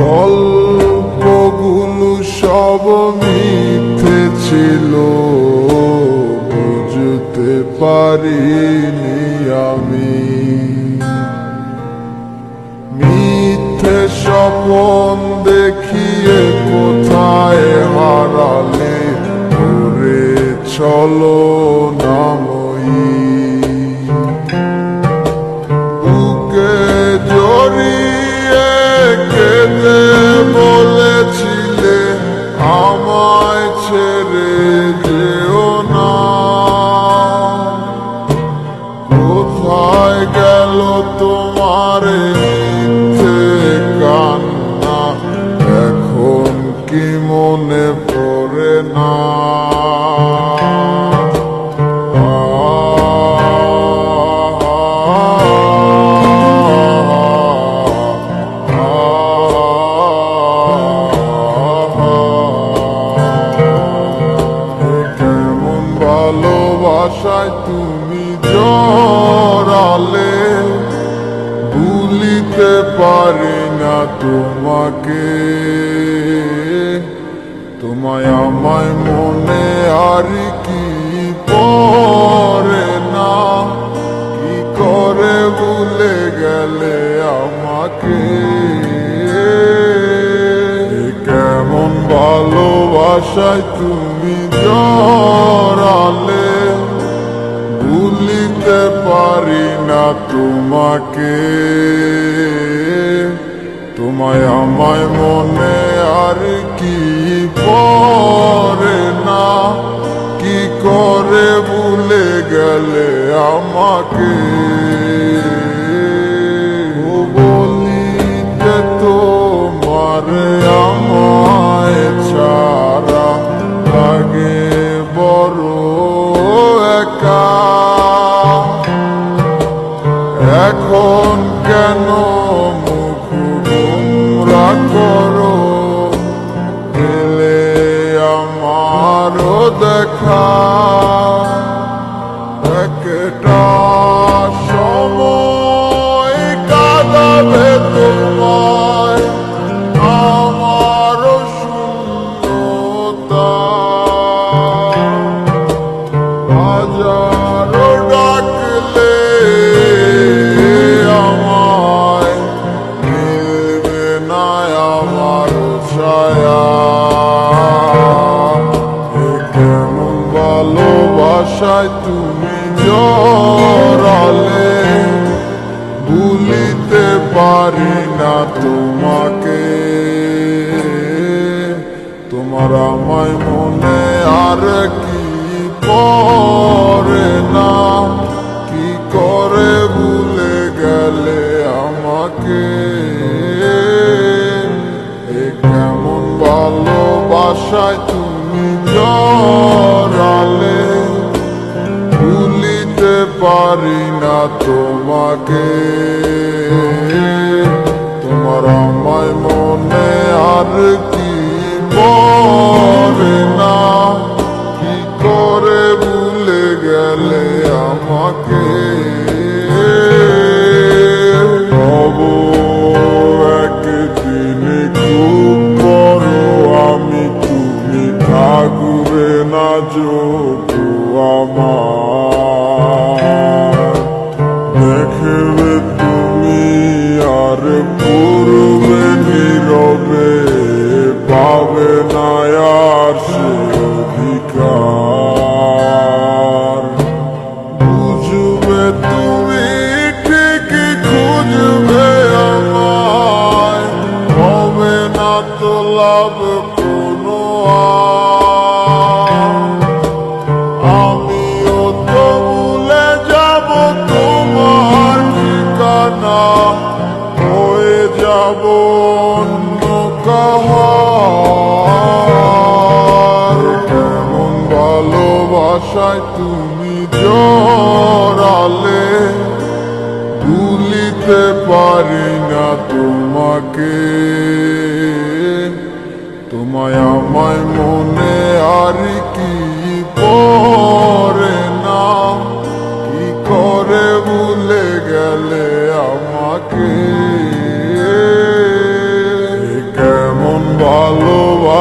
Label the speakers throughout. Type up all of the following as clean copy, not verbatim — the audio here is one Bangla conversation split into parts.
Speaker 1: গল্পগুলো সব মিথ্যে ছিল, বুঝতে পারিনি আমি। মিথ্যে স্বপ্ন দেখিয়ে কোথায় হারালে ঘুরে চলো নাময়ী। বুকে জড়িয়ে কেঁদে বলেছিলে আমায় ছেড়ে যেও না। কোথায় গেল তোমার মিথ্যে কান্না, এখন কি মনে পড়ে না? ভালোবাসায় তুমি জড়ালে, ভুলিতে পারি না তোমাকে। তোমায় আমায় মনে আর কি পড়ে না, কি করে ভুলে গেলে আমাকে। কেমন ভালোবাসায় তুমি জড়ালে, ভুলিতে পারি না তোমাকে। তোমায় আমায় মনে আর কি পড়ে না, কি করে ভুলে গেলে আমাকে। বলিতে তোমার আমায় ছাড়া লাগে বড় একা। এখন কেন মুখ গোমরা করো, পেলে আমারও দেখা। একটা সময় কাঁদাবে তোমায় আমারও শূন্যতা। হাজারো ডাকলে আমায় মিলবে না আমার ছায়া। কেমন ভালোবাসায় তুমি জড়ালে, ভুলিতে পারি না তোমাকে। তোমার আমায় মনে আর কি পড়ে না, কি করে ভুলে গেলে আমাকে। কেমন ভালোবাসায় তুমি জড়ালে, ভুলিতে পারি না তোমাকে। তোমার আমায় মনে আর কি পড়ে না, কি করে ভুলে গেলে আমাকে। একদিন খুব বড় আমি, তুমি থাকবে না যোগু আমার। দেখবে তুমি আর পূর্বে নীরবে, পাবে না আর সে অধিকার। বুঝবে তুমি ঠিকই খুঁজবে আমায়, হবে না তো লাভ কোনো আমিও তো ভুলে যাব তোমার ঠিকানা, হয়ে যাব অন্য কাহার। কেমন ভালোবাসায় তুমি জড়ালে, ভুলিতে পারি না তোমাকে। তোমায় আমায় মনে আর কি পড়ে না, কি করে ভুলে গেলে আমাকে।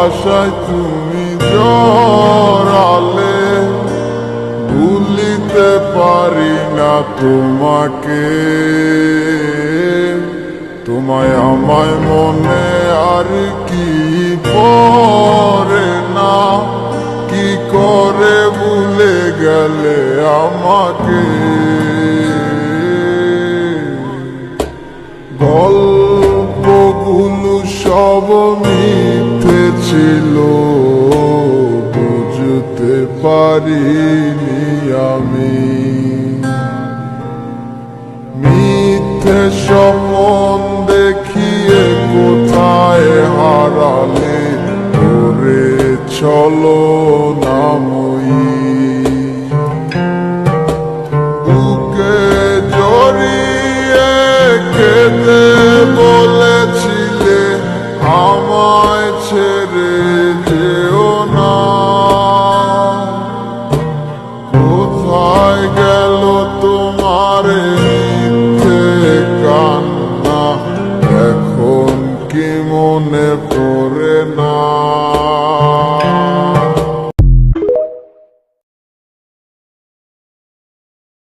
Speaker 1: ভালোবাসায় তুমি জড়ালে, ভুলিতে পারি না তোমাকে। তোমায় আমায় মনে আর কি পড়ে না, কি করে ভুলে গেলে আমাকে। গল্পগুলো সব মিথ্যে ছিল, বুঝতে পারিনি আমি।